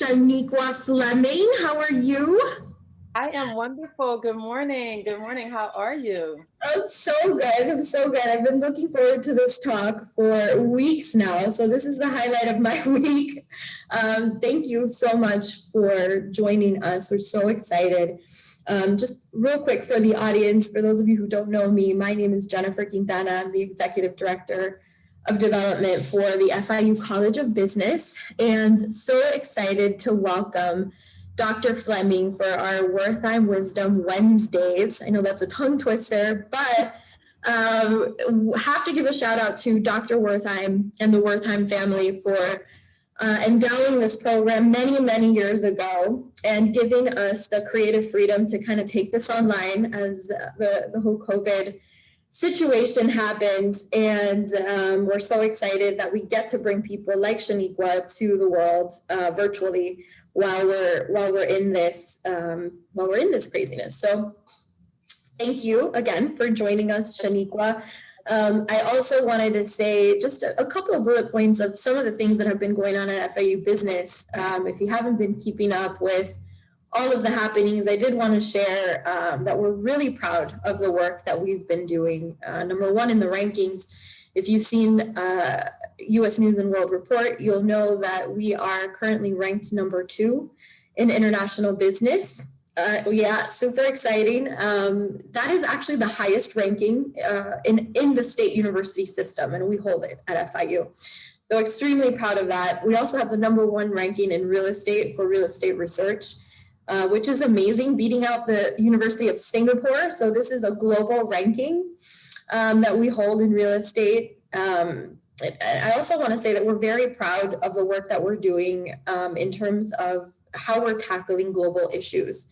Shaniqua Fleming. How are you? I am wonderful. Good morning. Good morning. How are you? I'm so good. I'm so good. I've been looking forward to this talk for weeks now. So this is the highlight of my week. Thank you so much for joining us. We're so excited. Just real quick for the audience, for those of you who don't know me, my name is Jennifer Quintana. I'm the Executive Director of Development for the FIU College of Business, and so excited to welcome Dr. Fleming for our Wertheim Wisdom Wednesdays. I know that's a tongue twister, but have to give a shout out to Dr. Wertheim and the Wertheim family for endowing this program many, many years ago and giving us the creative freedom to kind of take this online as the whole COVID situation happens. And we're so excited that we get to bring people like Shaniqua to the world virtually while we're in this craziness. So thank you again for joining us, Shaniqua. I also wanted to say just a couple of bullet points of some of the things that have been going on at FIU Business. If you haven't been keeping up with all of the happenings, I did want to share that we're really proud of the work that we've been doing. Number one in the rankings, if you've seen U.S. News and World Report, you'll know that we are currently ranked number 2 in international business. Yeah, super exciting. That is actually the highest ranking in the state university system, and we hold it at FIU. So extremely proud of that. We also have the number 1 ranking in real estate for real estate research, which is amazing, beating out the University of Singapore. So this is a global ranking that we hold in real estate. I also want to say that we're very proud of the work that we're doing in terms of how we're tackling global issues.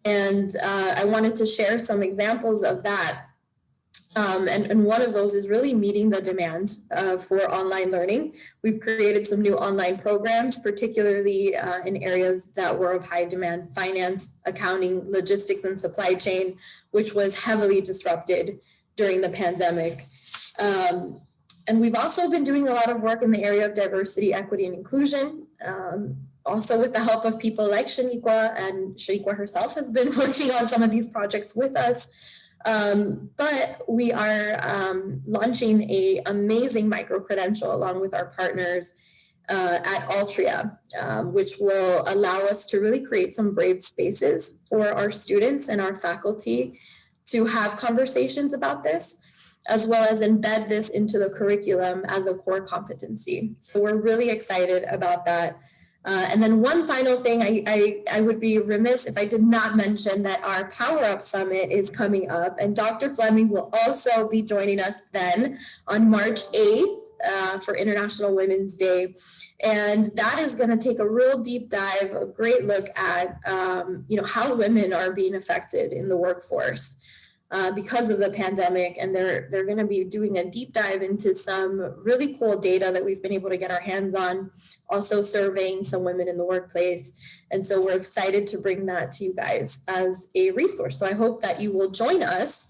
And I wanted to share some examples of that. And one of those is really meeting the demand for online learning. We've created some new online programs, particularly in areas that were of high demand: finance, accounting, logistics, and supply chain, which was heavily disrupted during the pandemic. And we've also been doing a lot of work in the area of diversity, equity, and inclusion. Also with the help of people like Shaniqua, and Shaniqua herself has been working on some of these projects with us. But we are launching an amazing micro-credential along with our partners at Altria, which will allow us to really create some brave spaces for our students and our faculty to have conversations about this, as well as embed this into the curriculum as a core competency. So we're really excited about that. And then one final thing, I would be remiss if I did not mention that our Power Up Summit is coming up, and Dr. Fleming will also be joining us then on March 8th for International Women's Day. And that is going to take a real deep dive, a great look at how women are being affected in the workforce because of the pandemic. And they're going to be doing a deep dive into some really cool data that we've been able to get our hands on, also surveying some women in the workplace. And so we're excited to bring that to you guys as a resource. So I hope that you will join us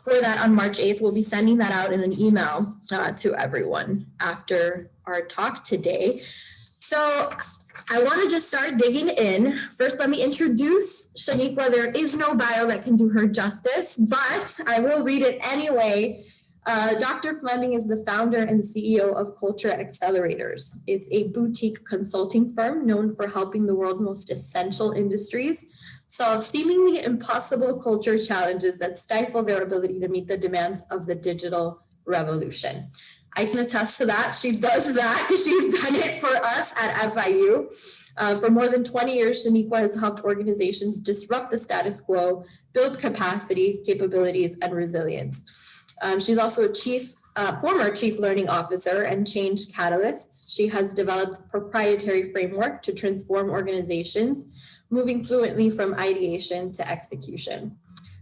for that on March 8th. We'll be sending that out in an email to everyone after our talk today. So I want to just start digging in. First, let me introduce Shaniqua. There is no bio that can do her justice, but I will read it anyway. Dr. Fleming is the founder and CEO of Culture Accelerators. It's a boutique consulting firm known for helping the world's most essential industries solve seemingly impossible culture challenges that stifle their ability to meet the demands of the digital revolution. I can attest to that. She does that because she's done it for us at FIU. For more than 20 years, Shaniqua has helped organizations disrupt the status quo, build capacity, capabilities, and resilience. She's also a former chief learning officer and change catalyst. She has developed a proprietary framework to transform organizations, moving fluently from ideation to execution.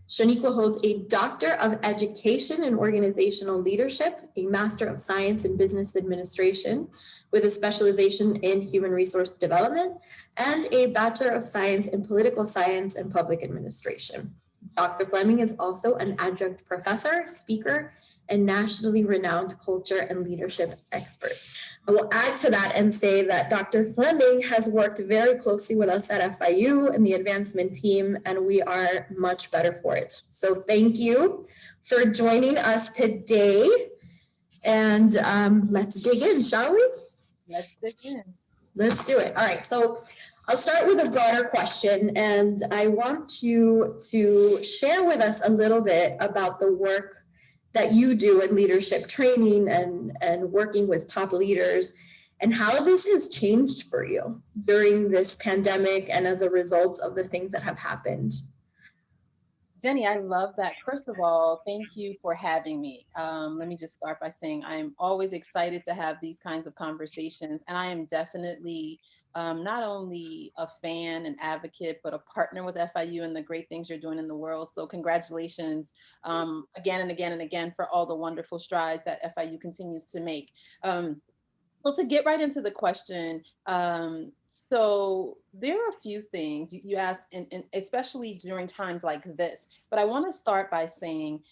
Shaniqua holds a Doctor of Education in Organizational Leadership, a Master of Science in Business Administration with a specialization in Human Resource Development, and a Bachelor of Science in Political Science and Public Administration. Dr. Fleming is also an adjunct professor, speaker, and nationally renowned culture and leadership expert. I will add to that and say that Dr. Fleming has worked very closely with us at FIU and the advancement team, and we are much better for it. So thank you for joining us today. And let's dig in, shall we? Let's dig in. Let's do it. All right. So I'll start with a broader question, and I want you to share with us a little bit about the work that you do in leadership training and working with top leaders, and how this has changed for you during this pandemic and as a result of the things that have happened. Jenny, I love that. First of all, thank you for having me. Let me just start by saying I'm always excited to have these kinds of conversations, and I am definitely not only a fan and advocate, but a partner with FIU and the great things you're doing in the world. So congratulations again and again and again for all the wonderful strides that FIU continues to make. So to get right into the question, so there are a few things you asked, and especially during times like this, but I want to start by saying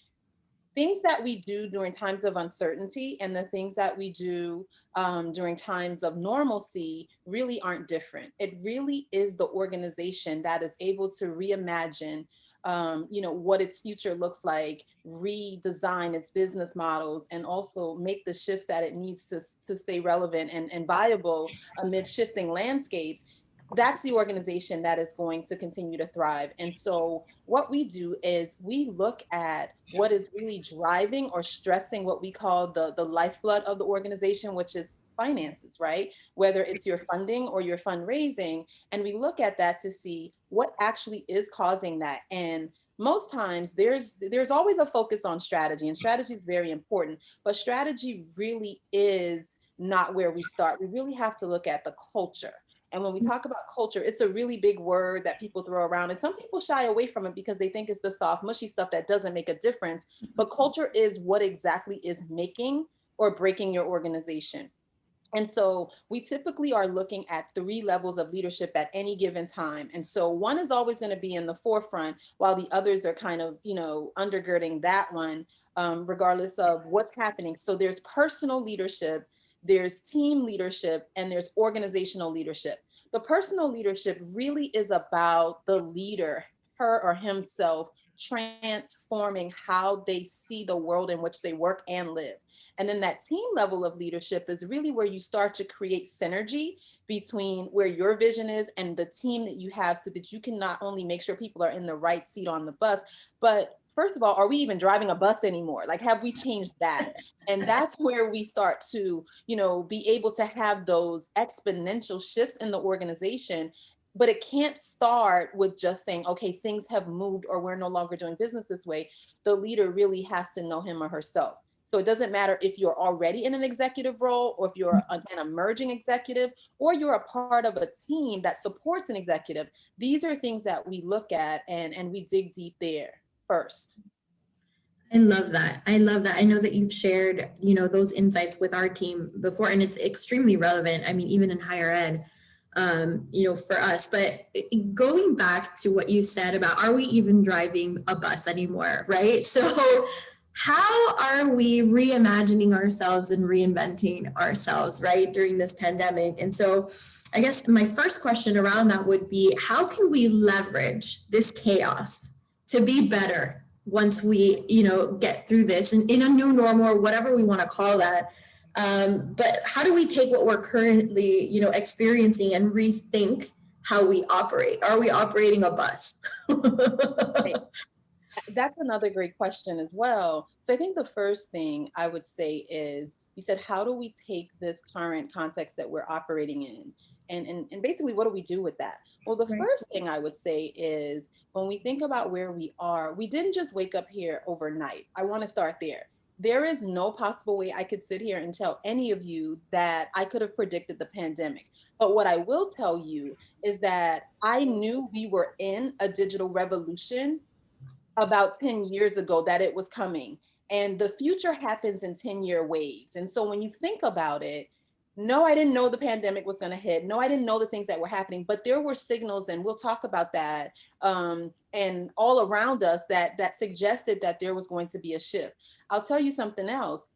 things that we do during times of uncertainty and the things that we do during times of normalcy really aren't different. It really is the organization that is able to reimagine what its future looks like, redesign its business models, and also make the shifts that it needs to stay relevant and viable amid shifting landscapes. That's the organization that is going to continue to thrive. And so what we do is we look at what is really driving or stressing what we call the lifeblood of the organization, which is finances, right? Whether it's your funding or your fundraising. And we look at that to see what actually is causing that. And most times there's always a focus on strategy, and strategy is very important, but strategy really is not where we start. We really have to look at the culture. And when we talk about culture, it's a really big word that people throw around, and some people shy away from it because they think it's the soft, mushy stuff that doesn't make a difference. But culture is what exactly is making or breaking your organization. And so we typically are looking at 3 levels of leadership at any given time. And so one is always going to be in the forefront while the others are kind of, undergirding that one, regardless of what's happening. So there's personal leadership, there's team leadership, and there's organizational leadership. The personal leadership really is about the leader, her or himself, transforming how they see the world in which they work and live. And then that team level of leadership is really where you start to create synergy between where your vision is and the team that you have, so that you can not only make sure people are in the right seat on the bus, but first of all, are we even driving a bus anymore? Like, have we changed that? And that's where we start to, be able to have those exponential shifts in the organization. But it can't start with just saying, okay, things have moved or we're no longer doing business this way. The leader really has to know him or herself. So it doesn't matter if you're already in an executive role, or if you're an emerging executive, or you're a part of a team that supports an executive. These are things that we look at and we dig deep there first. I love that. I love that. I know that you've shared, those insights with our team before, and it's extremely relevant. I mean, even in higher ed, for us. But going back to what you said about, are we even driving a bus anymore, right? So how are we reimagining ourselves and reinventing ourselves, right, during this pandemic? And so I guess my first question around that would be, how can we leverage this chaos to be better once we, get through this and in a new normal, or whatever we want to call that? But how do we take what we're currently, experiencing and rethink how we operate? Are we operating a bus? Right. That's another great question as well. So I think the first thing I would say is, you said, how do we take this current context that we're operating in? And basically, what do we do with that? Well, the first thing I would say is, when we think about where we are, we didn't just wake up here overnight. I want to start there. There is no possible way I could sit here and tell any of you that I could have predicted the pandemic. But what I will tell you is that I knew we were in a digital revolution about 10 years ago, that it was coming. And the future happens in 10-year waves. And so when you think about it, No, I didn't know the pandemic was going to hit. No, I didn't know the things that were happening, but there were signals, and we'll talk about that, and all around us that suggested that there was going to be a shift. I'll tell you something else.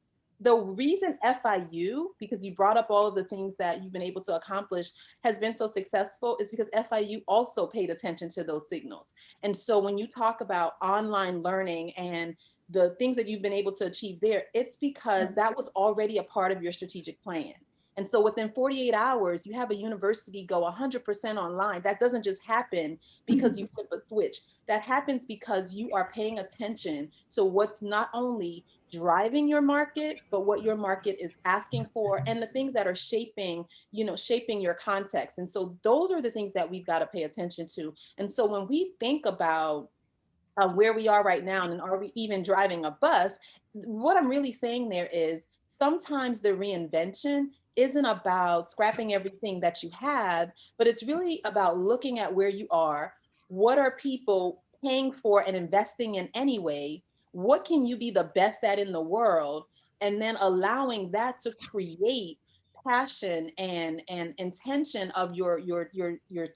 The reason FIU, because you brought up all of the things that you've been able to accomplish, has been so successful is because FIU also paid attention to those signals. And so when you talk about online learning and the things that you've been able to achieve there, it's because that was already a part of your strategic plan. And so within 48 hours, you have a university go 100% online. That doesn't just happen because you flip a switch. That happens because you are paying attention to what's not only driving your market, but what your market is asking for and the things that are shaping your context. And so those are the things that we've got to pay attention to. And so when we think about where we are right now, and are we even driving a bus, what I'm really saying there is sometimes the reinvention isn't about scrapping everything that you have, but it's really about looking at where you are. What are people paying for and investing in anyway? What can you be the best at in the world? And then allowing that to create passion and intention of your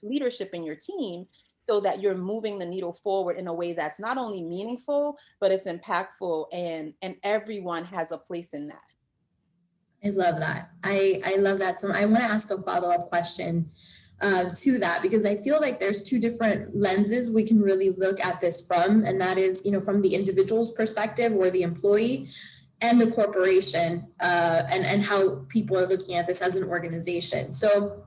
leadership and your team, so that you're moving the needle forward in a way that's not only meaningful, but it's impactful, and everyone has a place in that. I love that. I love that. So I want to ask a follow-up question to that, because I feel like there's two different lenses we can really look at this from, and that is, from the individual's perspective or the employee, and the corporation, and how people are looking at this as an organization. So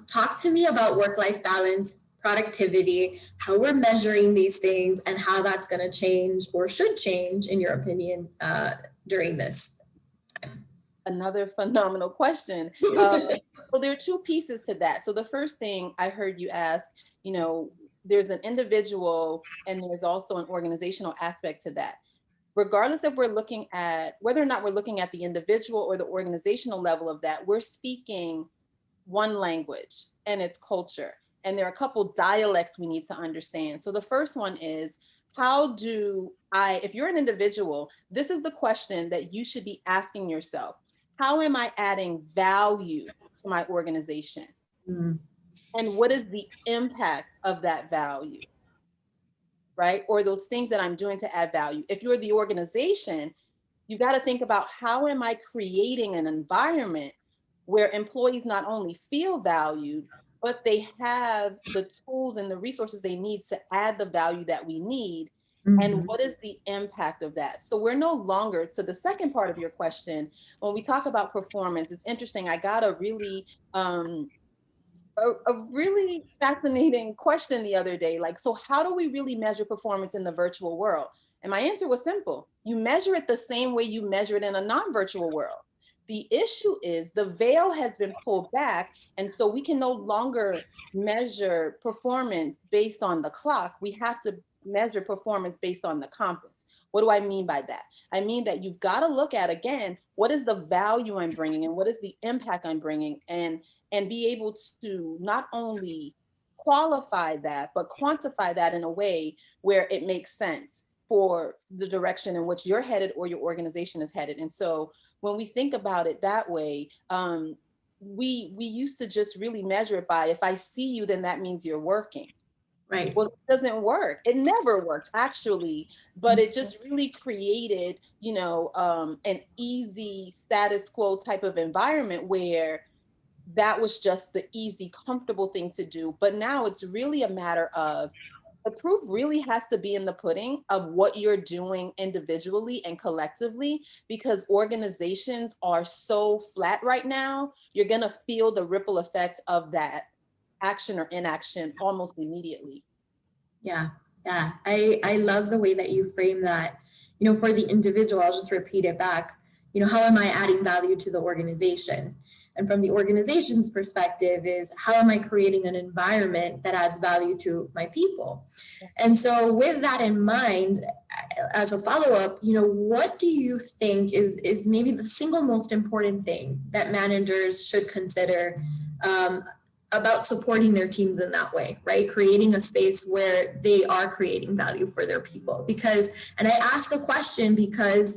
talk to me about work-life balance, productivity, how we're measuring these things, and how that's going to change or should change, in your opinion, during this. Another phenomenal question. Well, there are two pieces to that. So the first thing I heard you ask, there's an individual and there's also an organizational aspect to that. Regardless if we're looking at whether or not we're looking at the individual or the organizational level of that, we're speaking one language, and it's culture. And there are a couple dialects we need to understand. So the first one is, if you're an individual, this is the question that you should be asking yourself. How am I adding value to my organization? Mm. And what is the impact of that value? Right? Or those things that I'm doing to add value. If you're the organization, you got to think about, how am I creating an environment where employees not only feel valued, but they have the tools and the resources they need to add the value that we need. Mm-hmm. And what is the impact of that? So we're no longer, so the second part of your question, when we talk about performance, it's interesting. I got a really, a really fascinating question the other day. Like, so how do we really measure performance in the virtual world? And my answer was simple. You measure it the same way you measure it in a non-virtual world. The issue is the veil has been pulled back. And so we can no longer measure performance based on the clock. We have to measure performance based on the compass. What do I mean by that? I mean that you've got to look at, again, what is the value I'm bringing and what is the impact I'm bringing, and be able to not only qualify that, but quantify that in a way where it makes sense for the direction in which you're headed or your organization is headed. And so when we think about it that way, we used to just really measure it by, if I see you, then that means you're working. Right. Well, it doesn't work. It never worked, actually, but it just really created, an easy status quo type of environment where that was just the easy, comfortable thing to do. But now it's really a matter of, the proof really has to be in the pudding of what you're doing individually and collectively, because organizations are so flat right now. You're going to feel the ripple effect of that action or inaction almost immediately. Yeah. I love the way that you frame that. For the individual, I'll just repeat it back. How am I adding value to the organization? And from the organization's perspective is, how am I creating an environment that adds value to my people? And so with that in mind, as a follow-up, what do you think is maybe the single most important thing that managers should consider about supporting their teams in that way, right? Creating a space where they are creating value for their people. And I ask the question because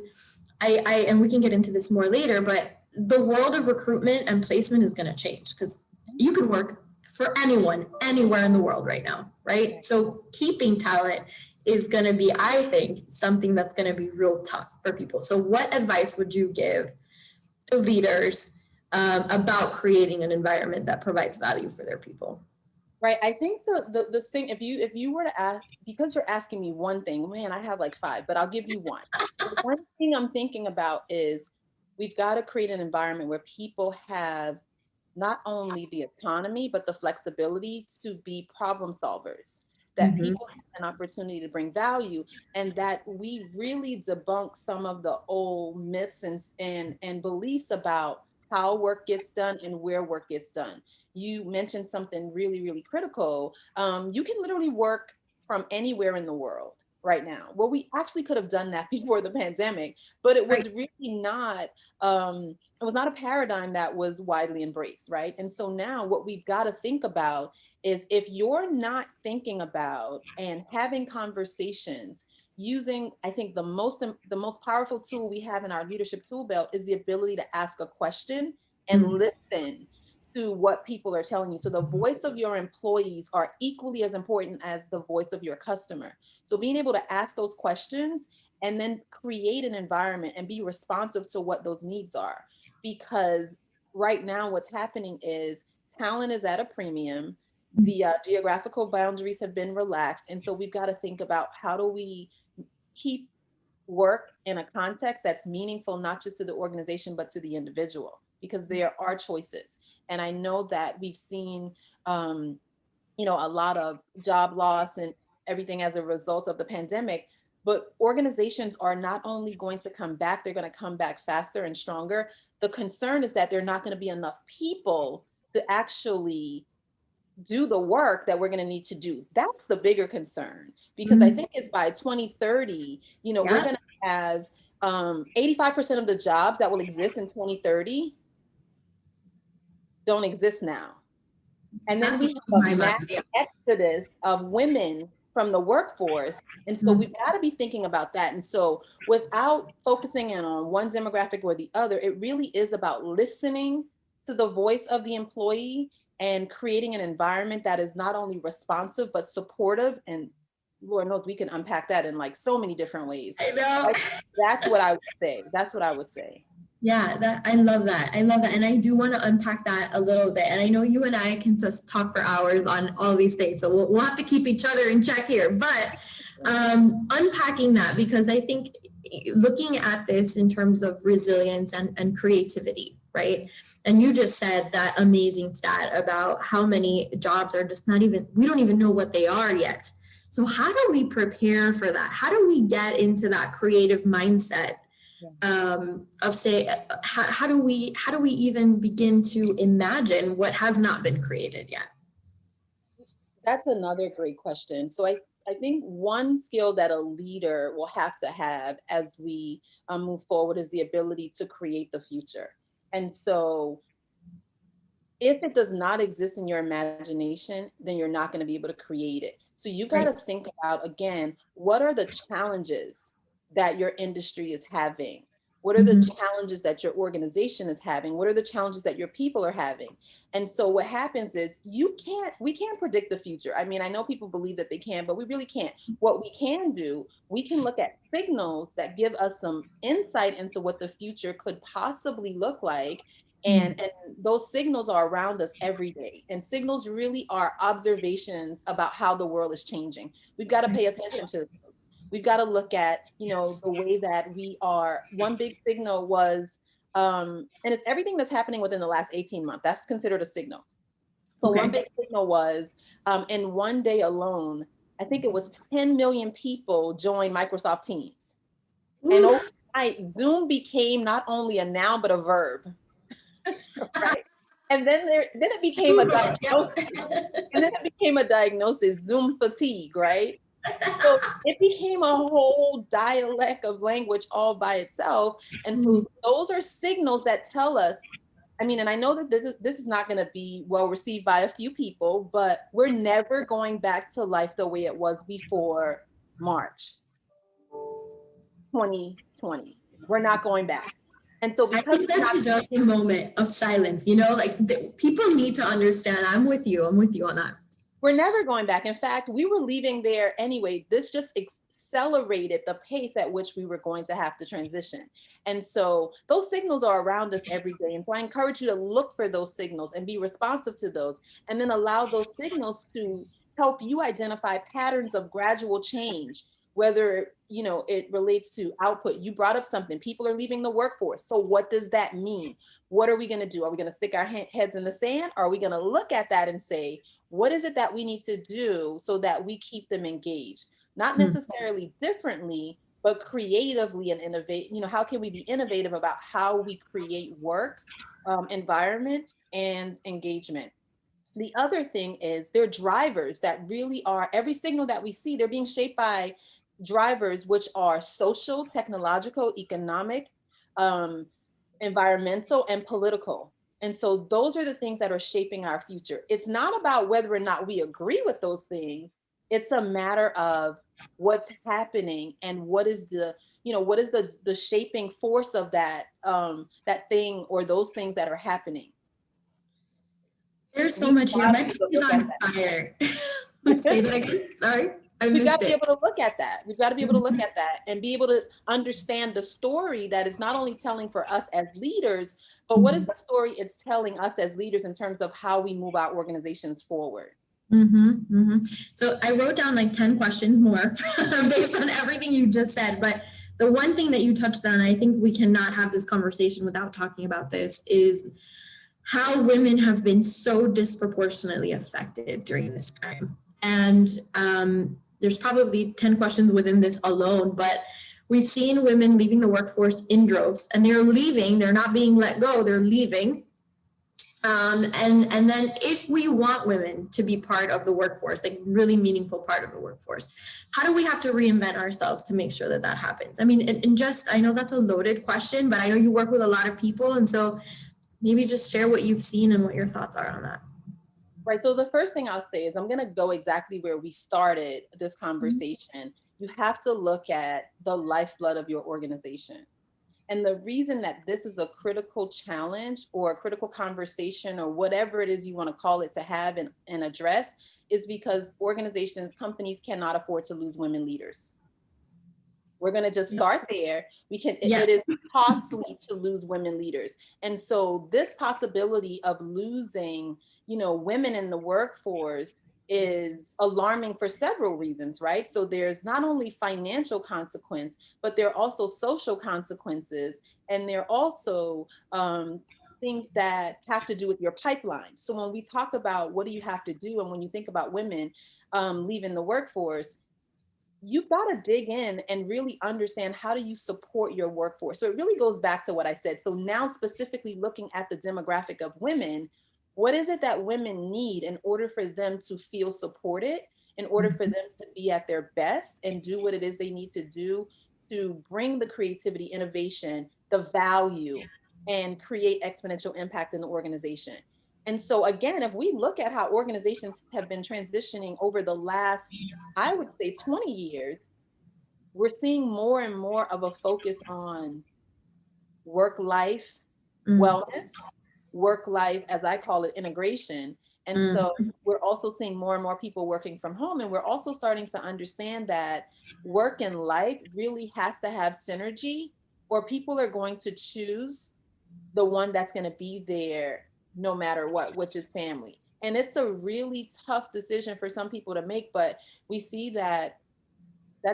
and we can get into this more later, but the world of recruitment and placement is going to change because you can work for anyone, anywhere in the world right now, right? So keeping talent is going to be, I think, something that's going to be real tough for people. So what advice would you give to leaders about creating an environment that provides value for their people? Right. I think the thing, if you were to ask, because you're asking me one thing, man, I have like five, but I'll give you one. The one thing I'm thinking about is we've got to create an environment where people have not only the autonomy, but the flexibility to be problem solvers, that Mm-hmm. people have an opportunity to bring value, and that we really debunk some of the old myths and beliefs about how work gets done and where work gets done. You mentioned something really, really critical. You can literally work from anywhere in the world right now. Well, we actually could have done that before the pandemic, but it Right. was really not, it was not a paradigm that was widely embraced, right? And so now what we've got to think about is, if you're not thinking about and having conversations using, I think the most powerful tool we have in our leadership tool belt is the ability to ask a question and Mm-hmm. listen to what people are telling you. So the voice of your employees are equally as important as the voice of your customer. So being able to ask those questions and then create an environment and be responsive to what those needs are. Because right now what's happening is talent is at a premium. The geographical boundaries have been relaxed. And so we've got to think about, how do we keep work in a context that's meaningful, not just to the organization, but to the individual, because there are choices. And I know that we've seen, a lot of job loss and everything as a result of the pandemic, but organizations are not only going to come back, they're going to come back faster and stronger. The concern is that there are not going to be enough people to actually do the work that we're going to need to do. That's the bigger concern, because I Mm-hmm. think it's by 2030, we're Yeah. going to have 85% of the jobs that will exist in 2030 don't exist now. And then That we blows have a my mass mind. Yeah. exodus of women from the workforce. And so Mm-hmm. we've got to be thinking about that. And so without focusing in on one demographic or the other, it really is about listening to the voice of the employee and creating an environment that is not only responsive, but supportive. And Lord knows we can unpack that in like so many different ways. I know. But that's what I would say. That's what I would say. Yeah, that I love that. I love that. And I do want to unpack that a little bit. And I know you and I can just talk for hours on all these things. So we'll have to keep each other in check here. But unpacking that, because I think looking at this in terms of resilience and creativity, right? And you just said that amazing stat about how many jobs are just not even, we don't even know what they are yet. So how do we prepare for that? How do we get into that creative mindset of say, how do we even begin to imagine what has not been created yet? That's another great question. So I think one skill that a leader will have to have as we move forward is the ability to create the future. And so if it does not exist in your imagination, then you're not going to be able to create it. So you got to Right. think about, again, what are the challenges that your industry is having? What are the Mm-hmm. challenges that your organization is having? What are the challenges that your people are having? And so what happens is we can't predict the future. I mean, I know people believe that they can, but we really can't. What we can do, we can look at signals that give us some insight into what the future could possibly look like. And those signals are around us every day. And signals really are observations about how the world is changing. We've got to pay attention to those. We've got to look at, the way that we are. One big signal was, and it's everything that's happening within the last 18 months. That's considered a signal. So one Okay. big signal was, in one day alone, I think it was 10 million people joined Microsoft Teams. And Oof. overnight, Zoom became not only a noun, but a verb. Right. And then it became a Yeah. diagnosis. And then it became a diagnosis, Zoom fatigue, right? So it became a whole dialect of language all by itself. And so those are signals that tell us, I mean, and I know that this is not going to be well received by a few people, but we're never going back to life the way it was before March 2020. We're not going back. And so I because think we're that's not, a moment of silence, like people need to understand. I'm with you on that. we're never going back. In fact, we were leaving there anyway. This just accelerated the pace at which we were going to have to transition. And so those signals are around us every day. And so I encourage you to look for those signals and be responsive to those, and then allow those signals to help you identify patterns of gradual change, whether it relates to output. You brought up something, people are leaving the workforce. So what does that mean? What are we going to do? Are we going to stick our heads in the sand? Or are we going to look at that and say, what is it that we need to do so that we keep them engaged? Not necessarily differently, but creatively and innovate. How can we be innovative about how we create work, environment, and engagement? The other thing is they're drivers that really are, every signal that we see, they're being shaped by drivers, which are social, technological, economic, environmental, and political. And so those are the things that are shaping our future. It's not about whether or not we agree with those things. It's a matter of what's happening and what is the shaping force of that thing or those things that are happening. There's so much here. My page is on fire. Say that again. Sorry. We've got to be able to look at that. We've got to be able to look at that and be able to understand the story that is not only telling for us as leaders, but what is the story it's telling us as leaders in terms of how we move our organizations forward. So I wrote down like 10 questions more based on everything you just said. But the one thing that you touched on, I think we cannot have this conversation without talking about this, is how women have been so disproportionately affected during this time. And there's probably 10 questions within this alone, but we've seen women leaving the workforce in droves, and they're leaving, they're not being let go, they're leaving. And then if we want women to be part of the workforce, like really meaningful part of the workforce, how do we have to reinvent ourselves to make sure that that happens? I mean, I know that's a loaded question, but I know you work with a lot of people. And so maybe just share what you've seen and what your thoughts are on that. Right. So the first thing I'll say is I'm going to go exactly where we started this conversation. You have to look at the lifeblood of your organization. And the reason that this is a critical challenge or a critical conversation or whatever it is you want to call it to have and address is because organizations, companies cannot afford to lose women leaders. We're going to just start there. It is costly to lose women leaders. And so this possibility of losing, women in the workforce is alarming for several reasons, right? So there's not only financial consequence, but there are also social consequences. And there are also things that have to do with your pipeline. So when we talk about what do you have to do, and when you think about women leaving the workforce, you've got to dig in and really understand how do you support your workforce. So it really goes back to what I said. So now specifically looking at the demographic of women, what is it that women need in order for them to feel supported, in order for them to be at their best and do what it is they need to do to bring the creativity, innovation, the value, and create exponential impact in the organization? And so again, if we look at how organizations have been transitioning over the last, I would say 20 years, we're seeing more and more of a focus on work-life wellness, work-life, as I call it, integration. And so we're also seeing more and more people working from home. And we're also starting to understand that work and life really has to have synergy, or people are going to choose the one that's going to be there no matter what, which is family. And it's a really tough decision for some people to make, but we see that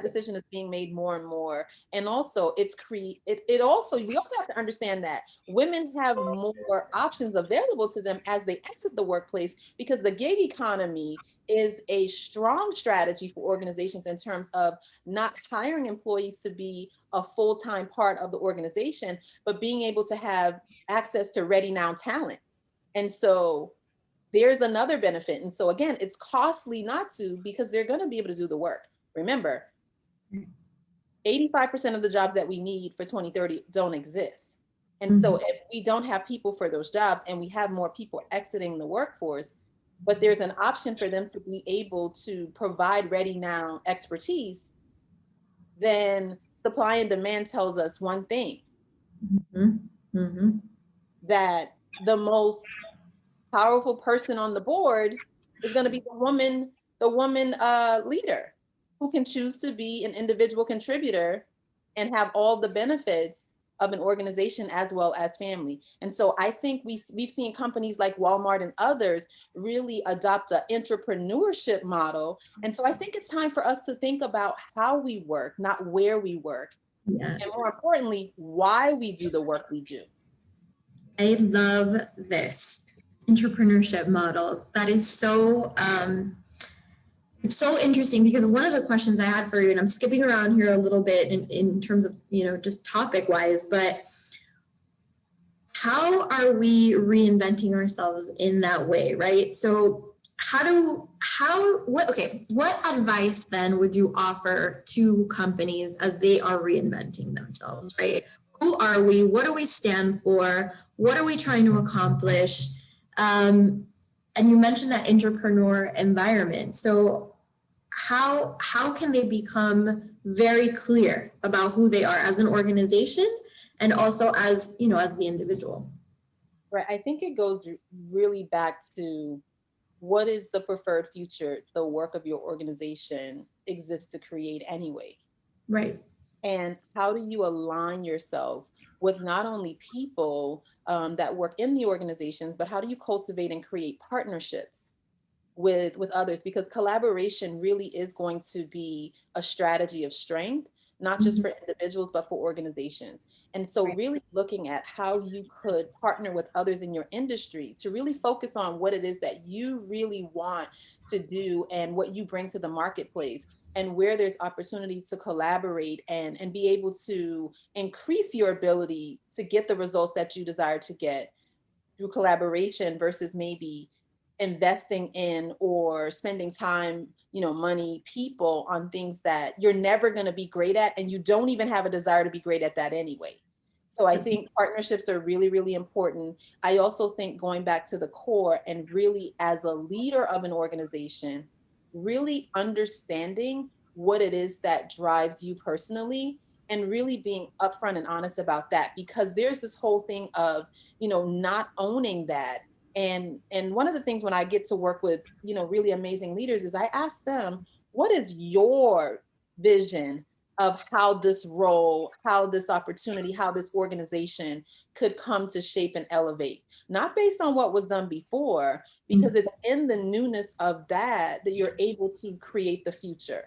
decision is being made more and more. And also we also have to understand that women have more options available to them as they exit the workplace, because the gig economy is a strong strategy for organizations in terms of not hiring employees to be a full-time part of the organization, but being able to have access to ready now talent. And so there's another benefit. And so again, it's costly not to, because they're going to be able to do the work. Remember, 85% of the jobs that we need for 2030 don't exist. And so if we don't have people for those jobs, and we have more people exiting the workforce, but there's an option for them to be able to provide ready now expertise, then supply and demand tells us one thing. Mm-hmm. that the most powerful person on the board is going to be the woman leader who can choose to be an individual contributor and have all the benefits of an organization as well as family. And so I think we've seen companies like Walmart and others really adopt an entrepreneurship model. And so I think it's time for us to think about how we work, not where we work, and Yes. more importantly, why we do the work we do. I love this entrepreneurship model. That is so, it's so interesting because one of the questions I had for you, and I'm skipping around here a little bit in terms of, just topic wise, but how are we reinventing ourselves in that way, right? So what advice then would you offer to companies as they are reinventing themselves, right? Who are we? What do we stand for? What are we trying to accomplish? And you mentioned that entrepreneur environment. So how can they become very clear about who they are as an organization and also as the individual? Right. I think it goes really back to what is the preferred future the work of your organization exists to create anyway? Right. And how do you align yourself with not only people that work in the organizations, but how do you cultivate and create partnerships with others? Because collaboration really is going to be a strategy of strength, not just for individuals, but for organizations. And so Right. really looking at how you could partner with others in your industry to really focus on what it is that you really want to do and what you bring to the marketplace, and where there's opportunity to collaborate and be able to increase your ability to get the results that you desire to get through collaboration versus maybe investing in or spending time, money, people on things that you're never going to be great at and you don't even have a desire to be great at that anyway. So I think partnerships are really, really important. I also think going back to the core and really as a leader of an organization, really understanding what it is that drives you personally and really being upfront and honest about that, because there's this whole thing of not owning that. And one of the things when I get to work with really amazing leaders is I ask them, what is your vision of how this role, how this opportunity, how this organization could come to shape and elevate, not based on what was done before, because it's in the newness of that you're able to create the future.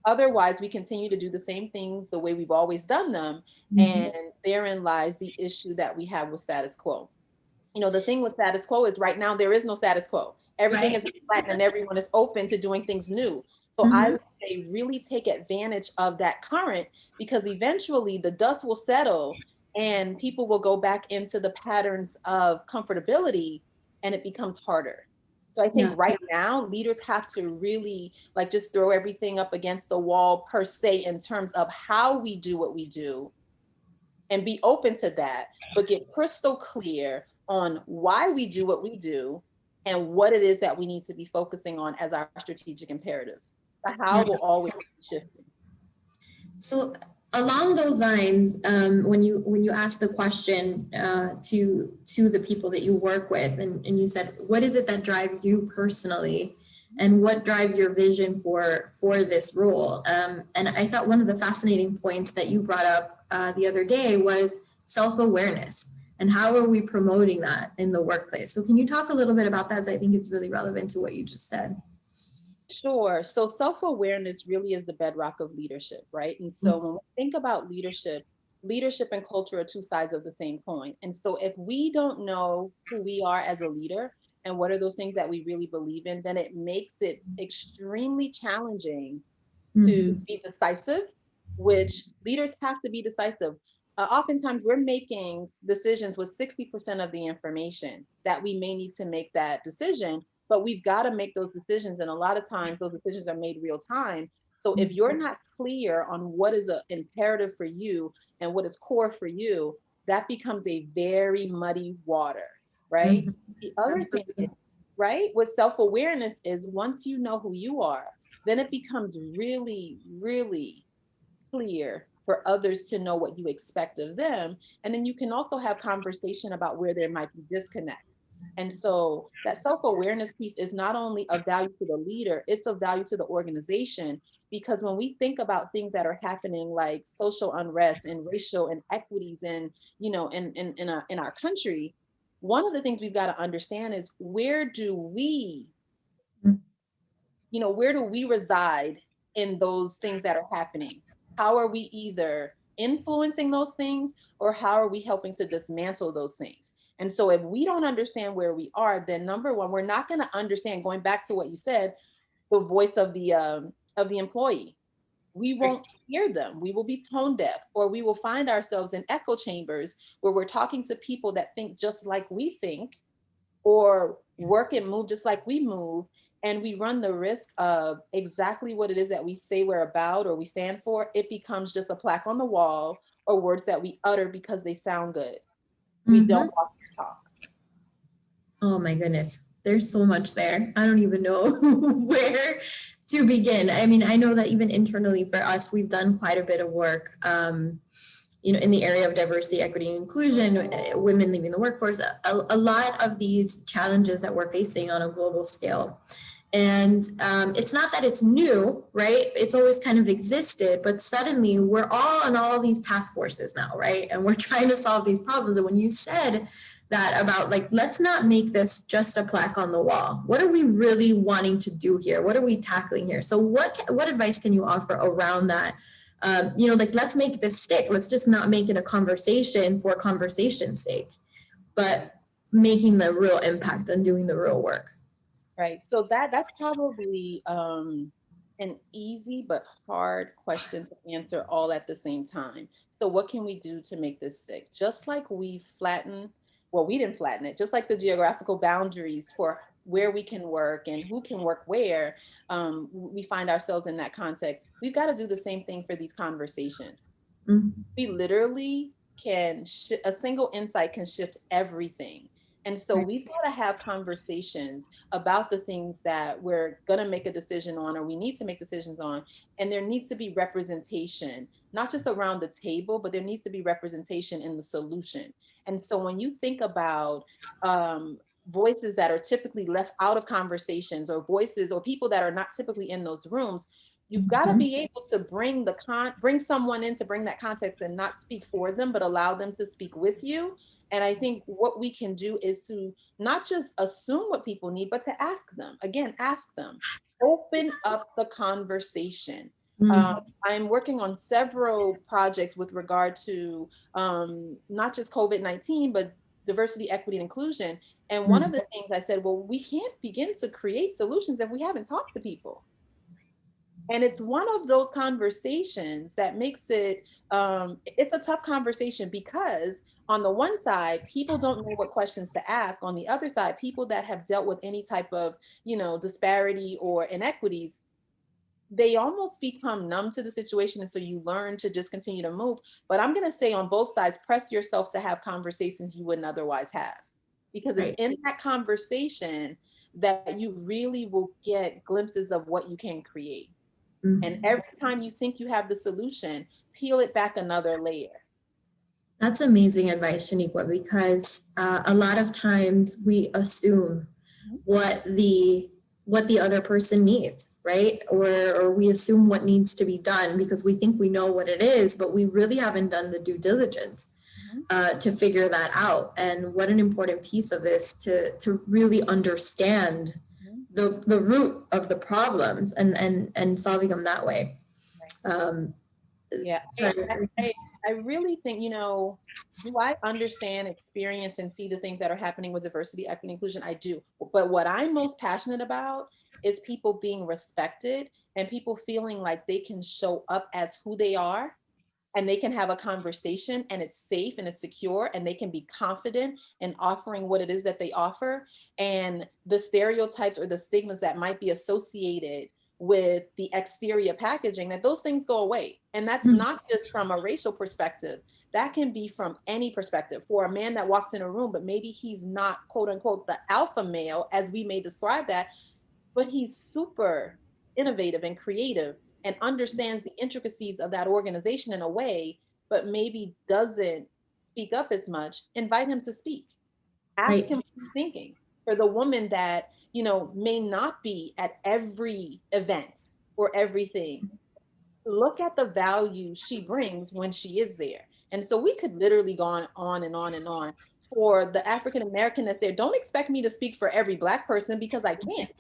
Otherwise, we continue to do the same things the way we've always done them. Mhm. And therein lies the issue that we have with status quo. The thing with status quo is right now there is no status quo. Everything is Right. flat and everyone is open to doing things new. So I Mhm. would say really take advantage of that current, because eventually the dust will settle and people will go back into the patterns of comfortability and it becomes harder. So I Yeah. think right now leaders have to really like just throw everything up against the wall per se in terms of how we do what we do and be open to that, but get crystal clear on why we do what we do and what it is that we need to be focusing on as our strategic imperatives. The how Yeah. will always be shifting. So along those lines, when you ask the question to the people that you work with, and you said, what is it that drives you personally, and what drives your vision for this role? And I thought one of the fascinating points that you brought up the other day was self-awareness, and how are we promoting that in the workplace? So can you talk a little bit about that? As I think it's really relevant to what you just said. Sure. So self-awareness really is the bedrock of leadership, right? And so when we think about leadership, leadership and culture are two sides of the same coin. And so if we don't know who we are as a leader and what are those things that we really believe in, then it makes it extremely challenging to Mhm. be decisive, which leaders have to be decisive. Oftentimes, we're making decisions with 60% of the information that we may need to make that decision, but we've got to make those decisions. And a lot of times, those decisions are made real time. So if you're not clear on what is an imperative for you and what is core for you, that becomes a very muddy water, right? Mhm. The other thing, Absolutely. right, with self awareness is once you know who you are, then it becomes really, really clear for others to know what you expect of them. And then you can also have conversation about where there might be disconnect. And so that self-awareness piece is not only of value to the leader, it's of value to the organization. Because when we think about things that are happening like social unrest and racial inequities and, in our country, one of the things we've got to understand is where do we reside in those things that are happening? How are we either influencing those things or how are we helping to dismantle those things? And so if we don't understand where we are, then number one, we're not going to understand, going back to what you said, the voice of the employee. We won't hear them. We will be tone deaf, or we will find ourselves in echo chambers where we're talking to people that think just like we think, or work and move just like we move. And we run the risk of exactly what it is that we say we're about or we stand for. It becomes just a plaque on the wall or words that we utter because they sound good. We don't walk the talk. Oh my goodness. There's so much there. I don't even know where to begin. I mean, I know that even internally for us, we've done quite a bit of work, in the area of diversity, equity, and inclusion, women leaving the workforce, a lot of these challenges that we're facing on a global scale. And it's not that it's new, right? It's always kind of existed, but suddenly we're all on all these task forces now, right? And we're trying to solve these problems. And when you said that about like, let's not make this just a plaque on the wall. What are we really wanting to do here? What are we tackling here? So what advice can you offer around that? Let's make this stick. Let's just not make it a conversation for conversation's sake, but making the real impact and doing the real work. Right. So that's probably an easy but hard question to answer all at the same time. So what can we do to make this stick? Just like we didn't flatten it, just like the geographical boundaries for where we can work and who can work where, we find ourselves in that context. We've got to do the same thing for these conversations. We literally a single insight can shift everything. And so we've got to have conversations about the things that we're going to make a decision on, or we need to make decisions on. And there needs to be representation, not just around the table, but there needs to be representation in the solution. And so when you think about voices that are typically left out of conversations, or voices or people that are not typically in those rooms, you've got to be able to bring someone in to bring that context and not speak for them, but allow them to speak with you. And I think what we can do is to not just assume what people need, but to ask them. Again, ask them. Open up the conversation. I'm working on several projects with regard to not just COVID-19, but diversity, equity, and inclusion. And one of the things I said, well, we can't begin to create solutions if we haven't talked to people. And it's one of those conversations that makes it's a tough conversation, because on the one side, people don't know what questions to ask. On the other side, people that have dealt with any type of, disparity or inequities, they almost become numb to the situation. And so you learn to just continue to move. But I'm going to say on both sides, press yourself to have conversations you wouldn't otherwise have, because it's in that conversation that you really will get glimpses of what you can create. And every time you think you have the solution, peel it back another layer. That's amazing advice, Shaniqua, because a lot of times we assume what the other person needs, right? Or we assume what needs to be done because we think we know what it is, but we really haven't done the due diligence to figure that out. And what an important piece of this to really understand the root of the problems and solving them that way. I really think, do I understand, experience, and see the things that are happening with diversity, equity, inclusion? I do. But what I'm most passionate about is people being respected and people feeling like they can show up as who they are, and they can have a conversation and it's safe and it's secure, and they can be confident in offering what it is that they offer. And the stereotypes or the stigmas that might be associated with the exterior packaging, that those things go away. And that's not just from a racial perspective. That can be from any perspective. For a man that walks in a room, but maybe he's not, quote unquote, the alpha male, as we may describe that, but he's super innovative and creative. and understands the intricacies of that organization in a way, but maybe doesn't speak up as much, invite him to speak. Ask Right. him what he's thinking. For the woman that, may not be at every event or everything, look at the value she brings when she is there. And so we could literally go on and on and on. For the African American that's there, don't expect me to speak for every Black person because I can't.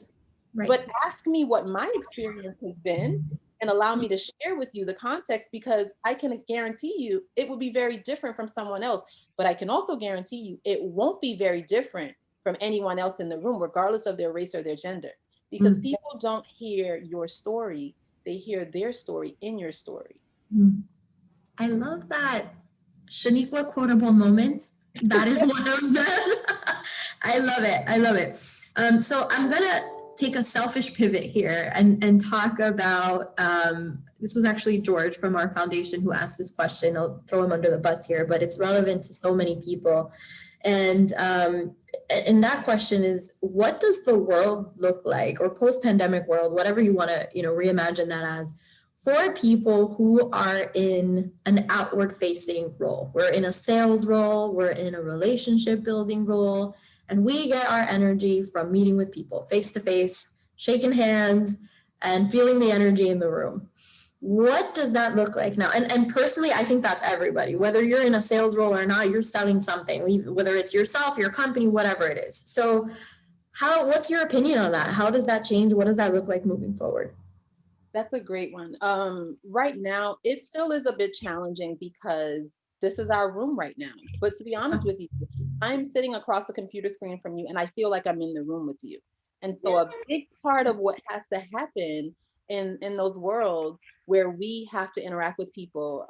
Right. But ask me what my experience has been and allow me to share with you the context, because I can guarantee you it will be very different from someone else. But I can also guarantee you it won't be very different from anyone else in the room, regardless of their race or their gender. Because Mm. people don't hear your story, they hear their story in your story. Mm. I love that. Shaniqua quotable moments. That is one of them. I love it. I love it. So I'm gonna take a selfish pivot here and talk about this was actually George from our foundation who asked this question. I'll throw him under the bus here, but it's relevant to so many people. And that question is, what does the world look like, or post-pandemic world, whatever you want to, reimagine that as, for people who are in an outward facing role? We're in a sales role, we're in a relationship building role, and we get our energy from meeting with people face to face, shaking hands, and feeling the energy in the room. What does that look like now? And personally, I think that's everybody. Whether you're in a sales role or not, you're selling something, whether it's yourself, your company, whatever it is. So what's your opinion on that? How does that change? What does that look like moving forward? That's a great one. Right now, it still is a bit challenging because this is our room right now. But to be honest with you, I'm sitting across a computer screen from you and I feel like I'm in the room with you. And so a big part of what has to happen in those worlds where we have to interact with people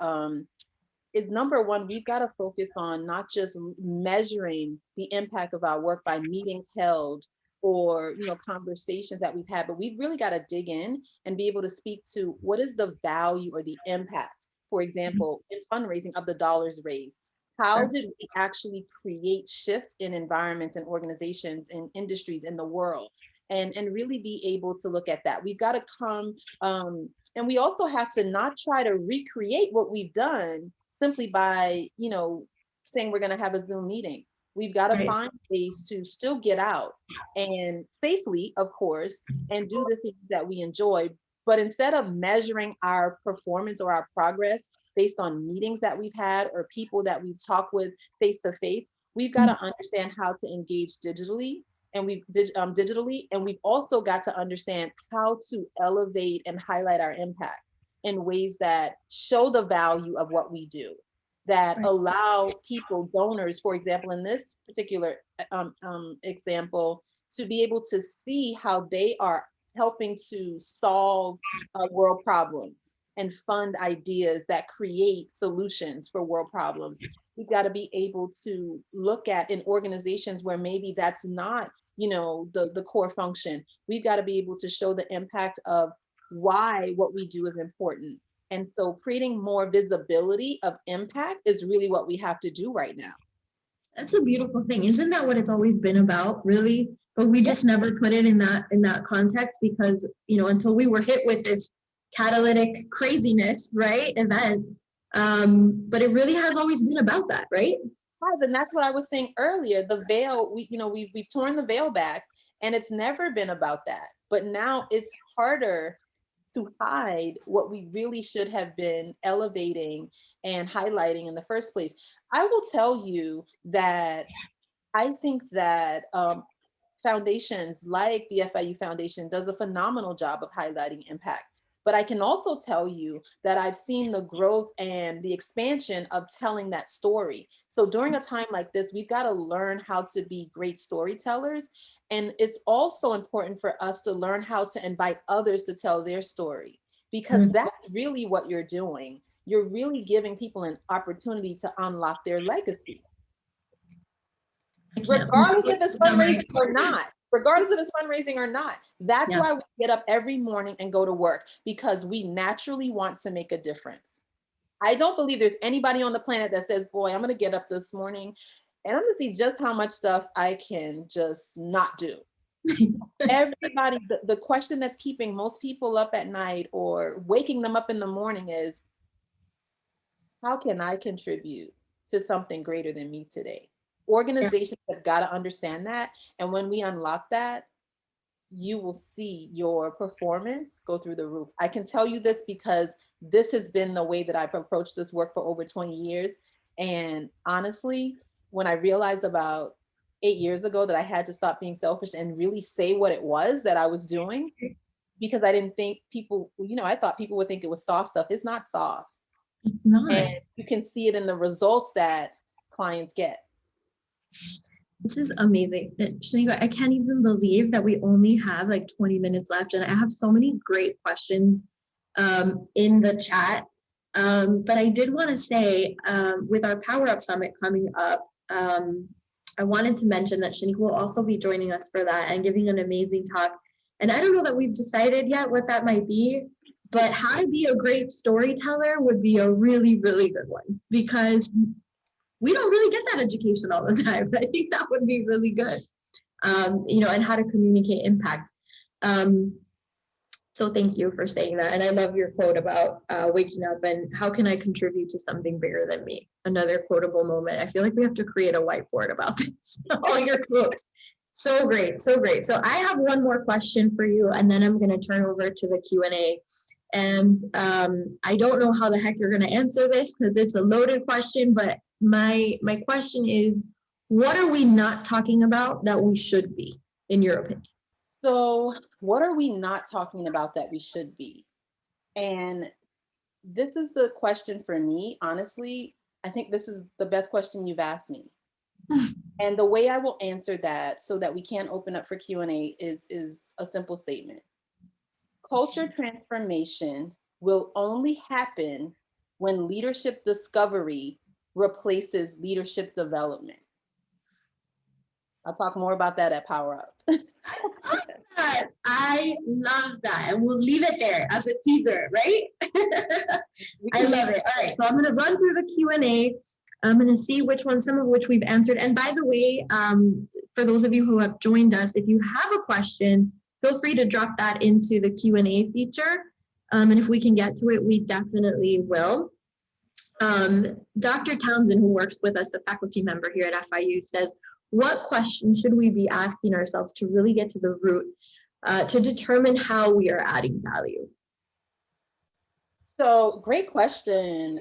is, number one, we've got to focus on not just measuring the impact of our work by meetings held or conversations that we've had, but we've really got to dig in and be able to speak to what is the value or the impact, for example, in fundraising, of the dollars raised. How did we actually create shifts in environments and organizations and industries in the world? And really be able to look at that. We've got to come, and we also have to not try to recreate what we've done simply by, saying we're going to have a Zoom meeting. We've got to Right. find ways to still get out and safely, of course, and do the things that we enjoy. But instead of measuring our performance or our progress based on meetings that we've had or people that we talk with face to face, we've got to understand how to engage digitally. And we've also got to understand how to elevate and highlight our impact in ways that show the value of what we do, that allow people, donors, for example, in this particular example, to be able to see how they are helping to solve world problems and fund ideas that create solutions for world problems. We've got to be able to look at, in organizations where maybe that's not, the core function, we've got to be able to show the impact of why what we do is important. And so creating more visibility of impact is really what we have to do right now. That's a beautiful thing. Isn't that what it's always been about, really? But we just never put it in that context because, until we were hit with this catalytic craziness, right, event. But it really has always been about that, right? And that's what I was saying earlier. The veil, we've torn the veil back, and it's never been about that. But now it's harder to hide what we really should have been elevating and highlighting in the first place. I will tell you that I think that foundations like the FIU Foundation does a phenomenal job of highlighting impact. But I can also tell you that I've seen the growth and the expansion of telling that story. So during a time like this, we've got to learn how to be great storytellers. And it's also important for us to learn how to invite others to tell their story, because that's really what you're doing. You're really giving people an opportunity to unlock their legacy. Regardless if it's fundraising or not. Regardless if it's fundraising or not. That's why we get up every morning and go to work, because we naturally want to make a difference. I don't believe there's anybody on the planet that says, boy, I'm going to get up this morning and I'm going to see just how much stuff I can just not do. Everybody, the question that's keeping most people up at night or waking them up in the morning is, how can I contribute to something greater than me today? Yeah. Organizations have got to understand that. And when we unlock that, you will see your performance go through the roof. I can tell you this because this has been the way that I've approached this work for over 20 years. And honestly, when I realized about 8 years ago that I had to stop being selfish and really say what it was that I was doing, because I didn't think people, I thought people would think it was soft stuff. It's not soft. It's not. And you can see it in the results that clients get. This is amazing. Shanika, I can't even believe that we only have like 20 minutes left, and I have so many great questions in the chat. But I did want to say, with our Power Up Summit coming up, I wanted to mention that Shanika will also be joining us for that and giving an amazing talk. And I don't know that we've decided yet what that might be, but how to be a great storyteller would be a really, really good one, because we don't really get that education all the time. I think that would be really good, and how to communicate impact. So thank you for saying that. And I love your quote about waking up and how can I contribute to something bigger than me? Another quotable moment. I feel like we have to create a whiteboard about this. All your quotes. So great. So great. So I have one more question for you, and then I'm going to turn over to the Q&A. And I don't know how the heck you're going to answer this because it's a loaded question, but my question is, what are we not talking about that we should be, in your opinion? So what are we not talking about that we should be? And this is the question for me, honestly. I think this is the best question you've asked me. And the way I will answer that so that we can open up for Q&A is a simple statement. Culture transformation will only happen when leadership discovery replaces leadership development. I'll talk more about that at Power Up. I love that. And we'll leave it there as a teaser, right? I love it. All right. So I'm going to run through the Q&A. I'm going to see some of which we've answered. And by the way, for those of you who have joined us, if you have a question, feel free to drop that into the Q&A feature. And if we can get to it, we definitely will. Dr. Townsend, who works with us, a faculty member here at FIU, says, what questions should we be asking ourselves to really get to the root to determine how we are adding value? So great question.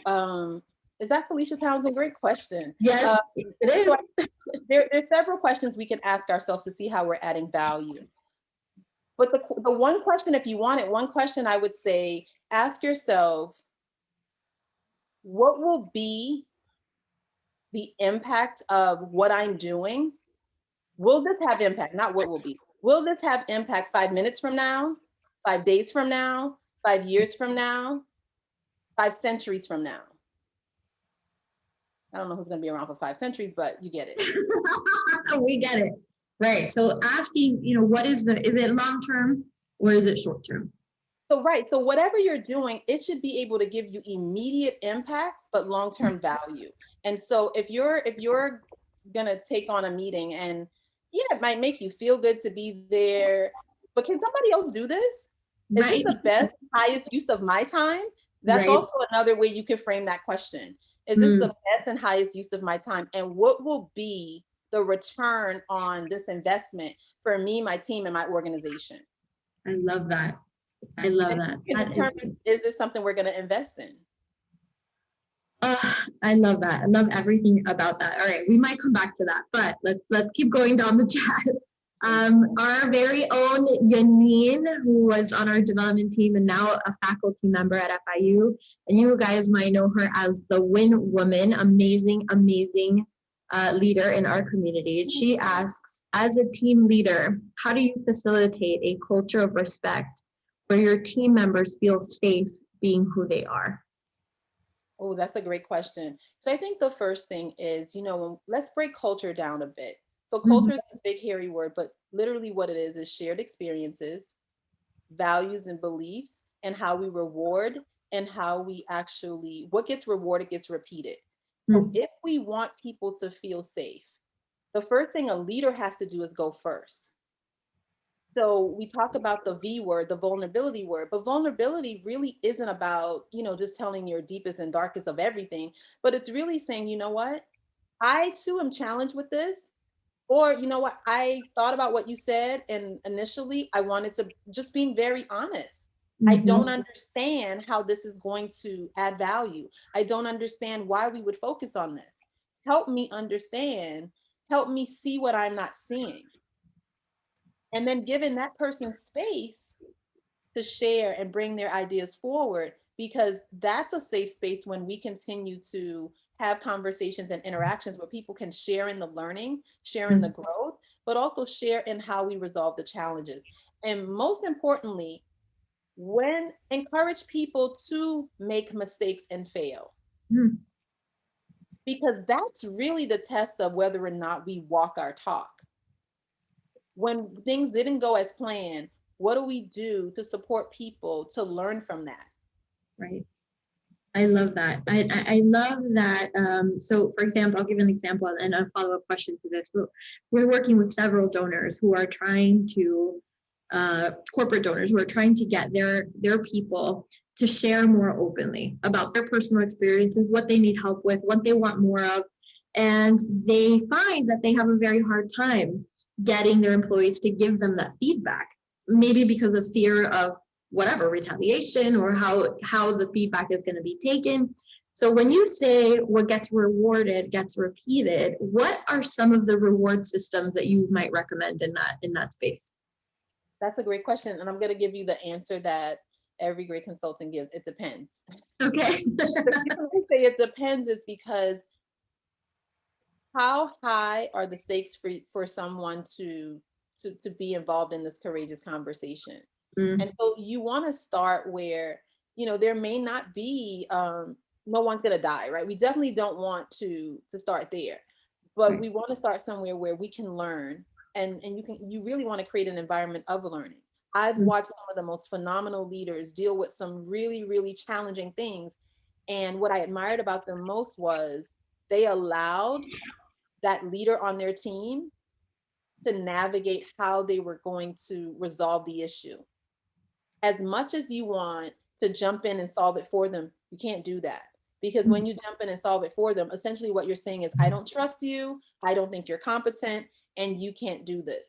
Is that Felicia Townsend? Great question. Yes, it is. So there are several questions we can ask ourselves to see how we're adding value. But the one question, if you want it, one question I would say, ask yourself, what will be the impact of what I'm doing? Will this have impact? Not what will be. Will this have impact 5 minutes from now, 5 days from now, 5 years from now, 5 centuries from now? I don't know who's going to be around for 5 centuries, but you get it. We get it. Right. So asking, what is it long-term or is it short-term? So, right. So whatever you're doing, it should be able to give you immediate impact, but long-term value. And so if you're going to take on a meeting and it might make you feel good to be there, but can somebody else do this? Is this the best, highest use of my time? That's also another way you can frame that question. Is this the best and highest use of my time? And what will be the return on this investment for me, my team, and my organization? I love that. I love that. You can determine, is this something we're going to invest in? I love that. I love everything about that. All right, we might come back to that, but let's keep going down the chat. Our very own Yanine, who was on our development team and now a faculty member at FIU, and you guys might know her as the Win Woman, amazing leader in our community. She asks, as a team leader, how do you facilitate a culture of respect where your team members feel safe being who they are? Oh, that's a great question. So I think the first thing is, let's break culture down a bit. So culture is a big, hairy word, but literally what it is shared experiences, values and beliefs, and how we reward and how we actually, what gets rewarded gets repeated. So if we want people to feel safe, the first thing a leader has to do is go first. So we talk about the V word, the vulnerability word, but vulnerability really isn't about, just telling your deepest and darkest of everything, but it's really saying, you know what? I too am challenged with this. Or, you know what? I thought about what you said, and initially I wanted to just being very honest. I don't Mhm. understand how this is going to add value. I don't understand why we would focus on this. Help me understand, help me see what I'm not seeing. And then giving that person space to share and bring their ideas forward, because that's a safe space when we continue to have conversations and interactions where people can share in the learning, share in the growth, but also share in how we resolve the challenges. And most importantly, when encourage people to make mistakes and fail, Mhm. because that's really the test of whether or not we walk our talk. When things didn't go as planned, what do we do to support people to learn from that? Right. I love that. I love that. So, for example, I'll give an example and a follow-up question to this. We're working with several donors who are trying to, corporate donors who are trying to get their people to share more openly about their personal experiences, what they need help with, what they want more of. And they find that they have a very hard time getting their employees to give them that feedback, maybe because of fear of whatever retaliation or how the feedback is going to be taken. So when you say what gets rewarded gets repeated, what are some of the reward systems that you might recommend in that space? That's a great question. And I'm going to give you the answer that every great consultant gives. It depends. Okay. The reason I say it depends is because how high are the stakes for someone to be involved in this courageous conversation? Mm, And so you want to start where, there may not be, no one's going to die, right? We definitely don't want to start there, but right. we want to start somewhere where we can learn, and you really want to create an environment of learning. I've Mm, watched some of the most phenomenal leaders deal with some really, really challenging things. And what I admired about them most was they allowed that leader on their team to navigate how they were going to resolve the issue. As much as you want to jump in and solve it for them, you can't do that. Because mm. when you jump in and solve it for them, essentially what you're saying is, I don't trust you, I don't think you're competent, and you can't do this.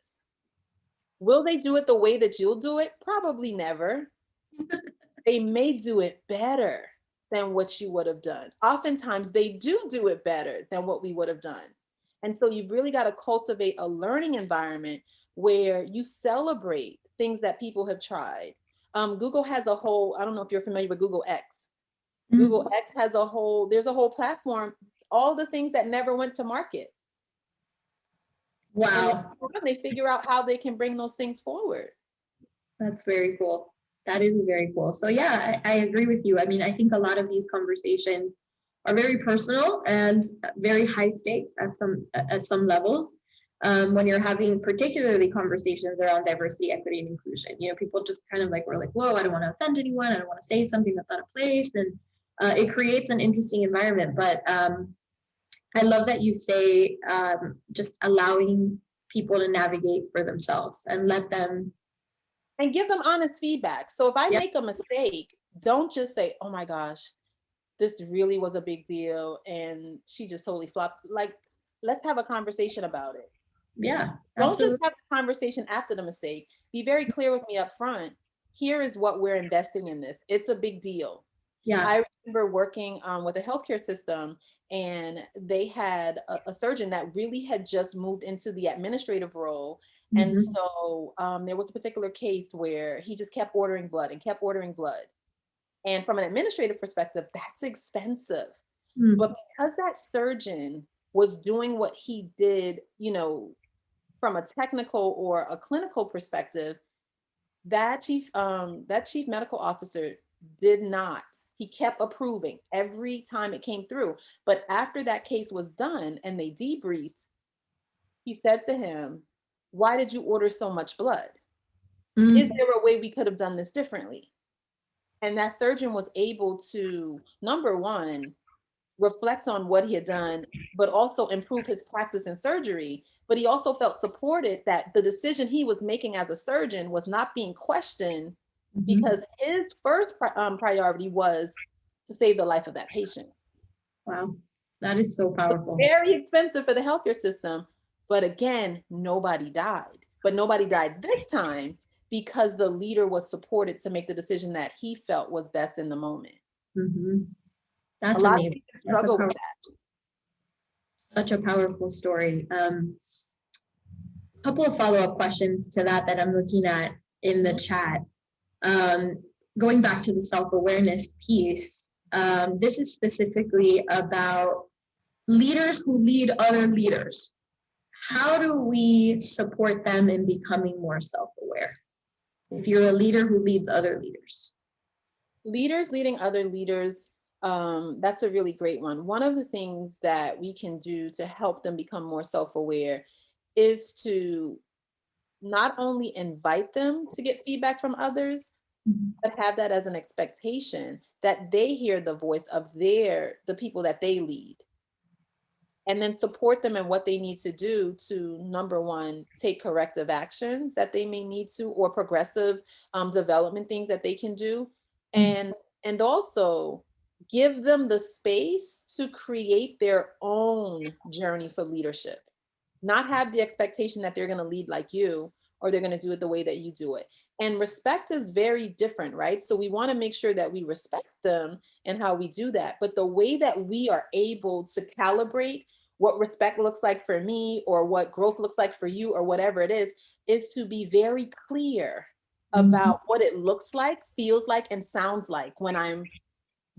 Will they do it the way that you'll do it? Probably never. They may do it better than what you would have done. Oftentimes, they do it better than what we would have done. And so you've really got to cultivate a learning environment where you celebrate things that people have tried. Google has a whole, I don't know if you're familiar with Google X. Google Mm. X has there's a whole platform, all the things that never went to market. And Wow. they figure out how they can bring those things forward. That's very cool. That is very cool. So yeah, I agree with you. I mean, I think a lot of these conversations are very personal and very high stakes at some levels. When you're having particularly conversations around diversity, equity, and inclusion, people just kind of like we're like, whoa, I don't want to offend anyone. I don't want to say something that's out of place, and it creates an interesting environment. But I love that you say just allowing people to navigate for themselves and let them. And give them honest feedback. So if I Yeah. make a mistake, don't just say, oh my gosh, this really was a big deal and she just totally flopped. Like, let's have a conversation about it. Yeah, Don't just absolutely. have the conversation after the mistake. Be very clear with me up front. Here is what we're investing in this. It's a big deal. Yeah. I remember working with a healthcare system, and they had a surgeon that really had just moved into the administrative role. And Mhm. so there was a particular case where he just kept ordering blood and kept ordering blood. And from an administrative perspective, that's expensive. Mm. But because that surgeon was doing what he did, from a technical or a clinical perspective, that chief medical officer did not. He kept approving every time it came through. But after that case was done and they debriefed, he said to him, "Why did you order so much blood? Is Mm. there a way we could have done this differently?" And that surgeon was able to, number one, reflect on what he had done, but also improve his practice in surgery but he also felt supported that the decision he was making as a surgeon was not being questioned because his first priority was to save the life of that patient. Wow, that is so powerful. Very expensive for the healthcare system. But again, nobody died. But nobody died this time because the leader was supported to make the decision that he felt was best in the moment. That's a lot amazing. of people struggle with that. Such a powerful story. Couple of follow-up questions to that I'm looking at in the chat. Going back to the self-awareness piece, this is specifically about leaders who lead other leaders. How do we support them in becoming more self-aware? If you're a leader who leads other leaders. Leaders leading other leaders, that's a really great one. One of the things that we can do to help them become more self-aware is to not only invite them to get feedback from others, but have that as an expectation that they hear the voice of the people that they lead. And then support them in what they need to do to, number one, take corrective actions that they may need to, or progressive development things that they can do. And also give them the space to create their own journey for leadership. Not have the expectation that they're going to lead like you, or they're going to do it the way that you do it. And respect is very different, right? So we want to make sure that we respect them and how we do that. But the way that we are able to calibrate what respect looks like for me, or what growth looks like for you, or whatever it is to be very clear about what it looks like, feels like, and sounds like when I'm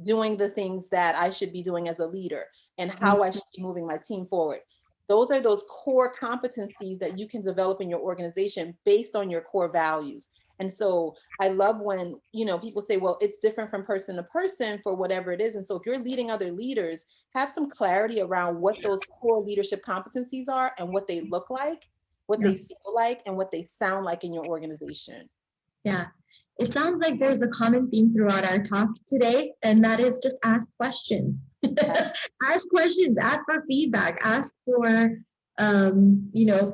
doing the things that I should be doing as a leader, and how I should be moving my team forward. Those are those core competencies that you can develop in your organization based on your core values. And so I love when, people say, well, it's different from person to person for whatever it is. And so if you're leading other leaders, have some clarity around what those core leadership competencies are and what they look like, what they feel like, and what they sound like in your organization. Yeah. It sounds like there's a common theme throughout our talk today, and that is just ask questions. Ask questions, ask for feedback, ask for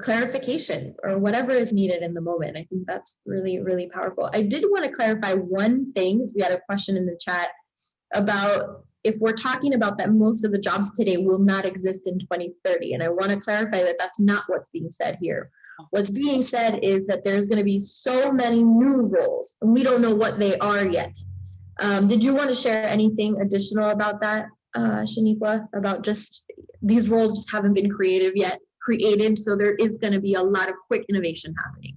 clarification or whatever is needed in the moment. I think that's really, really powerful. I did want to clarify one thing, because we had a question in the chat about if we're talking about that most of the jobs today will not exist in 2030. And I want to clarify that that's not what's being said here. What's being said is that there's going to be so many new roles, and we don't know what they are yet. Did you want to share anything additional about that, Shaniqua, about just these roles just haven't been created, so there is going to be a lot of quick innovation happening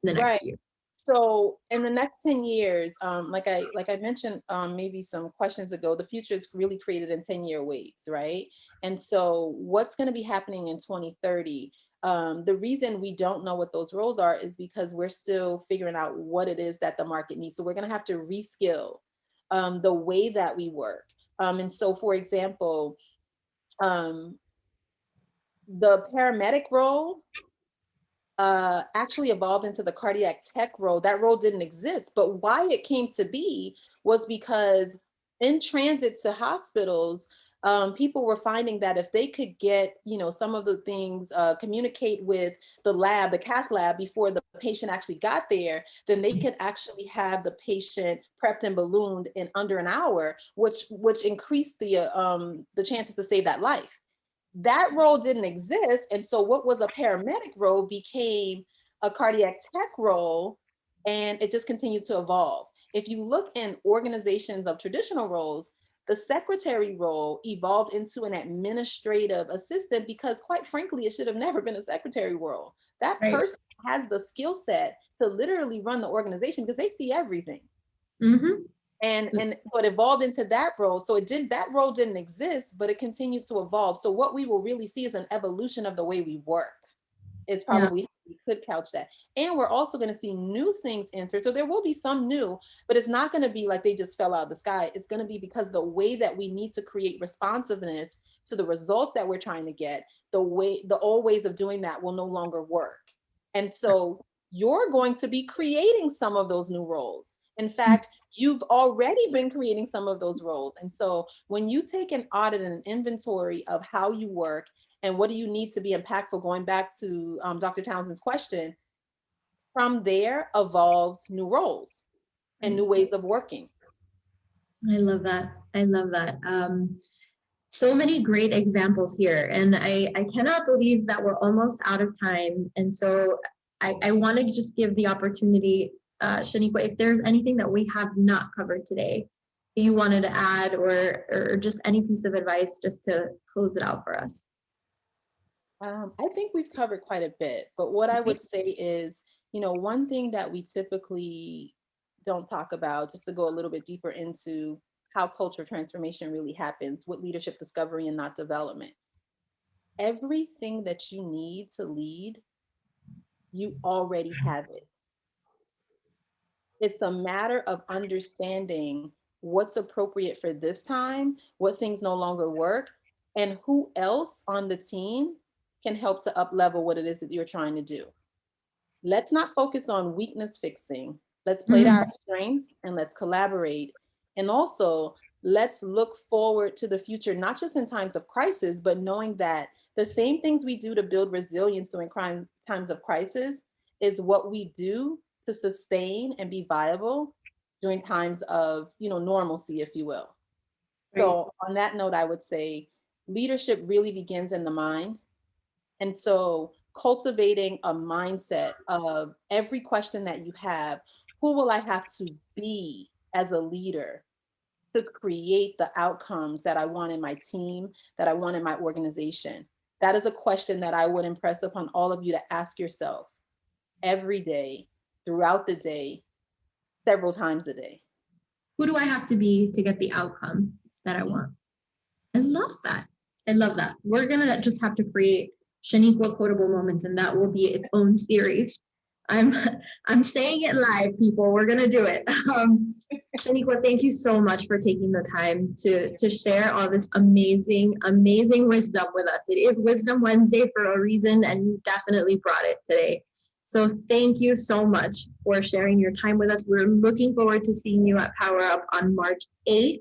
in the next year. So in the next 10 years, like I mentioned, maybe some questions ago, the future is really created in 10-year waves, right? And so what's going to be happening in 2030? The reason we don't know what those roles are is because we're still figuring out what it is that the market needs. So we're going to have to reskill the way that we work. And so, for example, the paramedic role actually evolved into the cardiac tech role. That role didn't exist, but why it came to be was because in transit to hospitals, people were finding that if they could get, some of the things, communicate with the lab, the cath lab, before the patient actually got there, then they could actually have the patient prepped and ballooned in under an hour, which increased the chances to save that life. That role didn't exist. And so what was a paramedic role became a cardiac tech role, and it just continued to evolve. If you look in organizations of traditional roles, the secretary role evolved into an administrative assistant because, quite frankly, it should have never been a secretary role. That person has the skill set to literally run the organization because they see everything. And so it evolved into that role. So that role didn't exist, but it continued to evolve. So what we will really see is an evolution of the way we work. It's probably, we could couch that. And we're also going to see new things enter. So there will be some new, but it's not going to be like they just fell out of the sky. It's going to be because the way that we need to create responsiveness to the results that we're trying to get, the old ways of doing that will no longer work. And so you're going to be creating some of those new roles. In fact, you've already been creating some of those roles. And so when you take an audit and an inventory of how you work And what do you need to be impactful? Going back to Dr. Townsend's question, from there evolves new roles and new ways of working. I love that. I love that. So many great examples here. And I cannot believe that we're almost out of time. And so I want to just give the opportunity, Shaniqua, if there's anything that we have not covered today that you wanted to add, or just any piece of advice just to close it out for us. I think we've covered quite a bit, but what I would say is, one thing that we typically don't talk about, just to go a little bit deeper into how culture transformation really happens with leadership discovery and not development. Everything that you need to lead, you already have it. It's a matter of understanding what's appropriate for this time, what things no longer work, and who else on the team can help to up level what it is that you're trying to do. Let's not focus on weakness fixing. Let's play to our strengths and let's collaborate. And also, let's look forward to the future, not just in times of crisis, but knowing that the same things we do to build resilience during times of crisis is what we do to sustain and be viable during times of, normalcy, if you will. Right. So on that note, I would say leadership really begins in the mind. And so cultivating a mindset of every question that you have, who will I have to be as a leader to create the outcomes that I want in my team, that I want in my organization? That is a question that I would impress upon all of you to ask yourself every day, throughout the day, several times a day. Who do I have to be to get the outcome that I want? I love that. I love that. We're going to just have to create Shaniqua quotable moments, and that will be its own series. I'm saying it live, people. We're going to do it. Shaniqua, thank you so much for taking the time to share all this amazing wisdom with us. It is Wisdom Wednesday for a reason, and you definitely brought it today. So thank you so much for sharing your time with us. We're looking forward to seeing you at Power Up on March 8th.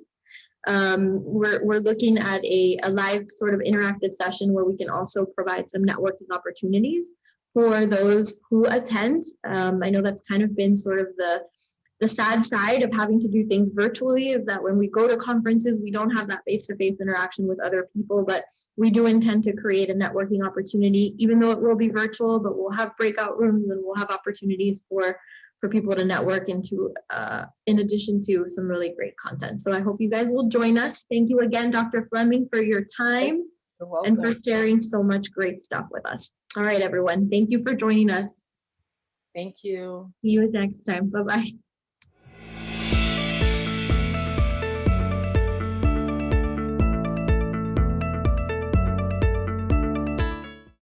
We're looking at a live sort of interactive session where we can also provide some networking opportunities for those who attend. I know that's kind of been sort of the sad side of having to do things virtually, is that when we go to conferences, we don't have that face-to-face interaction with other people, but we do intend to create a networking opportunity, even though it will be virtual, but we'll have breakout rooms and we'll have opportunities for people to network into, in addition to some really great content. So I hope you guys will join us. Thank you again, Dr. Fleming, for your time and for sharing so much great stuff with us. All right, everyone. Thank you for joining us. Thank you. See you next time. Bye-bye.